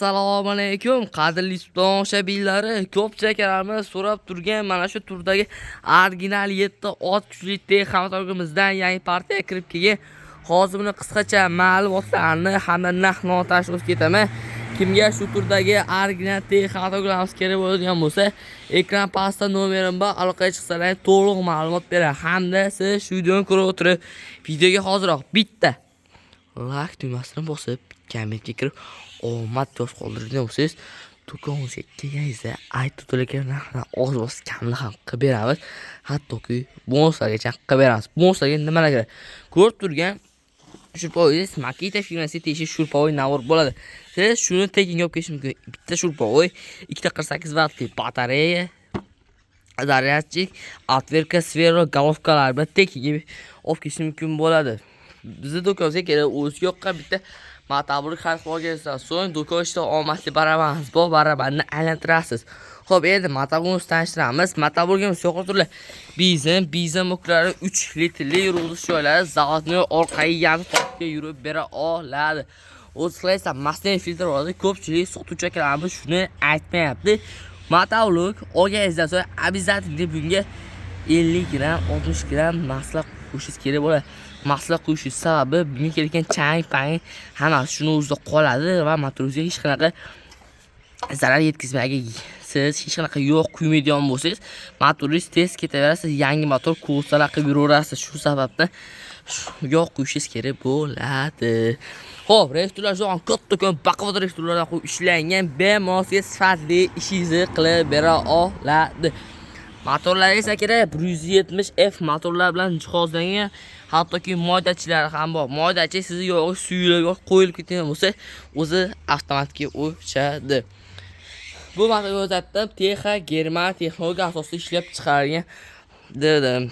Assalomu alaykum qadrli tomoshabinlari. Ko'pchiliklarimiz so'rab turgan mana shu turdagi original 7 ot kuchli texnologiyamizdan yangi partiya kirib kelgan. Hozir buni qisqacha ma'lumotlarni hamda narx-navo tashkil etib ketaman. Kimga shu turdagi original texnologiyamiz kerak bo'ladigan bo'lsa, ekran pastda nomerim bor, aloqaga chiqsalaringiz to'liq ma'lumot beradi. Hamda siz shu videoni ko'rib o'tirib, videoga hozirroq bitta like tugmasini bosib, kommentga kirib omad yoz qoldirgan bo'lsangiz, do'konimizga kelganingizda aytib o'tilgan narxdan oz kamni ham qilib beramiz. Hattoki bonuslargacha qilib beramiz. Bonuslarga nimalar kerak? Ko'rib turgan shurpovoy Makita firmasiga tegishli shurpovoy navor bo'ladi. Siz shuni tekin olib kelish mumkin. Bitta shurpovoy, 248 vattli batareya, zaryadchik, отвертка, sfero, головkalar bilan tekin olib kelish mumkin bo'ladi. Bizning do'konimizga kelib, o'ziga yoqqan bitta motoburni xarid qilganingizdan so'ng do'kon ishida omadli barabangiz bor, barabanni aylantirasiz. Xo'p, endi motoburni tanishtiramiz. Motoburgimiz yo'qotirlar. Bizan muklari 3 litrli yurg'ish joylari zavodni orqaga yangi yurib bera oladi. O'zingizlar mas'uliyat filtr oladi. Ko'pchilik sotuvchi akalarimiz shuni aytmayapti. Motoburg olganingizdan so'ng обязательно bunga 50 gram, 60 gram mahsulot qo'shish kerak bo'ladi. Mahsulot qo'shish sababi bunga kelgan chang-pang hammasi shuni o'zida qoladi va motoringizga hech qanaqa zarar yetkazmaydi. Siz hech qanaqa yo'q quymaydigan bo'lsangiz, motoringiz tez ketaverasiz, yangi motor kursalar qilib yuraverasiz. Shu sababdan yo'q qo'yishingiz kerak bo'ladi. Xo'p, reaktorlar zo'n katta-katta baquvvat reaktorlardan qo'yib ishlangan bemalol sifatli ishingizni qilib bera oladi. Motorlar esa kerak 170F motorlar bilan jihozlangan, hattoki moydachilar ham bor. Moydachi sizni yog'i suyulib qo'yilib ketgan bo'lsa, o'zi avtomatik o'chadi. Bu motorlar Texa German texnologiya asosida ishlab chiqarilgan dedim.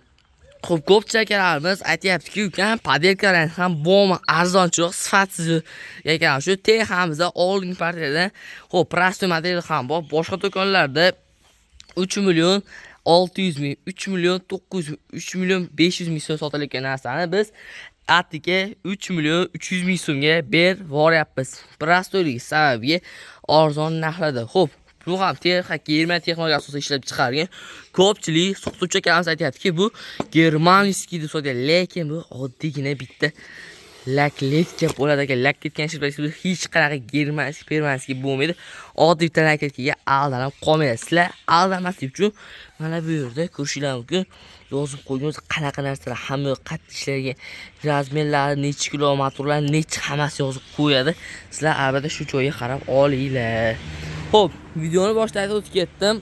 Xo'p, ko'pchiliklarimiz aytayapti-ku, ukan padelkalar ham bormi, arzonchiroq, sifatsiz ekan. Shu Texa'mizda oldingi partiyadan, xo'p, prostoy model ham bor. Boshqa do'konlarda 3 million 600 ming, 3 million 900 ming, 3 million 500 ming so'm sotilayotgan narsani biz atiga 3 million 300 ming so'mga beryapmiz. Prostoyligi sababiga arzon narxlarda. Xo'p, bu ham Texa German texnologiya asosida ishlab chiqarilgan. Ko'pchilik sotuvchi akalarimiz aytayapti-ki, bu germanskiy deb so'raydi, lekin bu oddiygina bitta lakletka bo'ladi ekan. Lakletka hech qanaqa germanskiy bo'lmaydi. Oddiy bitta lakletkaga aldanib qolmaysiz. Sizlar aldanmaslik uchun mana bu yerda ko'rishingiz mumkin. Yozib qo'yganmiz qanaqa narsalar hamma qattiq ishlarga razmerlari, necha kilo motorlar, necha hammasi yozib qo'yadi. Sizlar albatta shu joyga qarab olinglar. Xo'p, videoni boshida o'tib ketdim.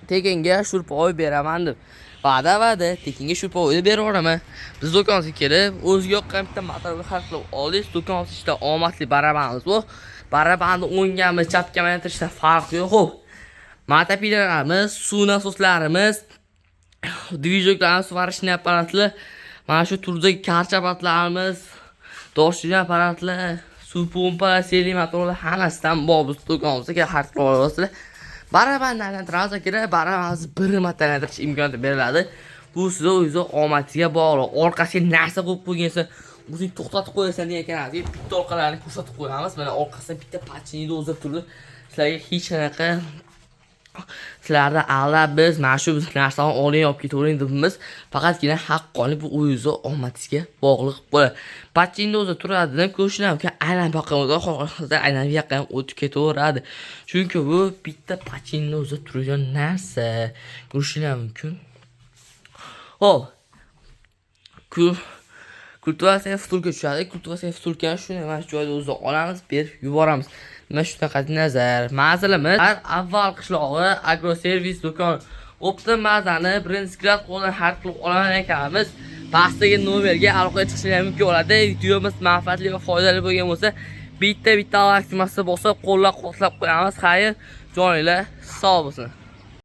Tekinga shurpovoy beraman deb. Va'da, tekinga shurpovoyni beraveraman. Biz do'konimizga kelib, o'ziga yoqqan bitta motorni xarid qilib oldingiz. Do'konimiz ichida omadli barabanimiz bor. Barabanni o'ngami, chapgami aylantirishdan farqi yo'q. Xo'p, motopilarimiz, suv nasoslarimiz, dvijoklarimiz, svarishni apparatlar, mana shu turdagi karcha apparatlarimiz, doshli apparatlar, suv pompalar, seli motorlar hammasidan bor. Biz do'konimizga xarid qilib olasizlar. Barabanni aylantiramiz kerak, barabanni bir marta aylantirish imkoniyati beriladi. Bu sizga o'zi omadiga bog'liq. Orqasiga narsa qo'yib qo'ygansa, o'zing to'xtatib qo'yasan degan ekan. Bitta orqalarini ko'rsatib qo'yamiz. Mana orqasida bitta pachinida o'zib turdi. Sizlarga hech qanaqa sizlarda aldab biz mana shu narsani oling olib ketavering debmiz. Faqatgina haqqoniy bu o'zi omadingizga bog'liq bo'ladi. Pachinda o'zi turadidan ko'rishingiz mumkin. Aynan boqimda xohlasangiz aynan bu yoqqa ham o'tib ketaveradi. Chunki bu bitta pachinda o'zi turgan narsa. Ko'rishingiz mumkin. Xo'p. Kultivatsiya vtulka tushadi. Kultivatsiya vtulkani shuni mana shu joyda o'zida olamiz, berib yuboramiz. Mana shunaqa nazar. Manzilimiz avval qishlog'i agroservis do'koni. Optim mazani birinchi grad qo'ldan xarid qilib olaman ekanmiz. Pastdagi nomerga aloqaga chiqishingiz mumkin bo'ladi. Videomiz manfaatli va foydali bo'lgan bo'lsa, bitta like tugmasini bosib, qo'llab-quvvatlab qo'yamiz. Xayr, joninglar sog' bo'lsin.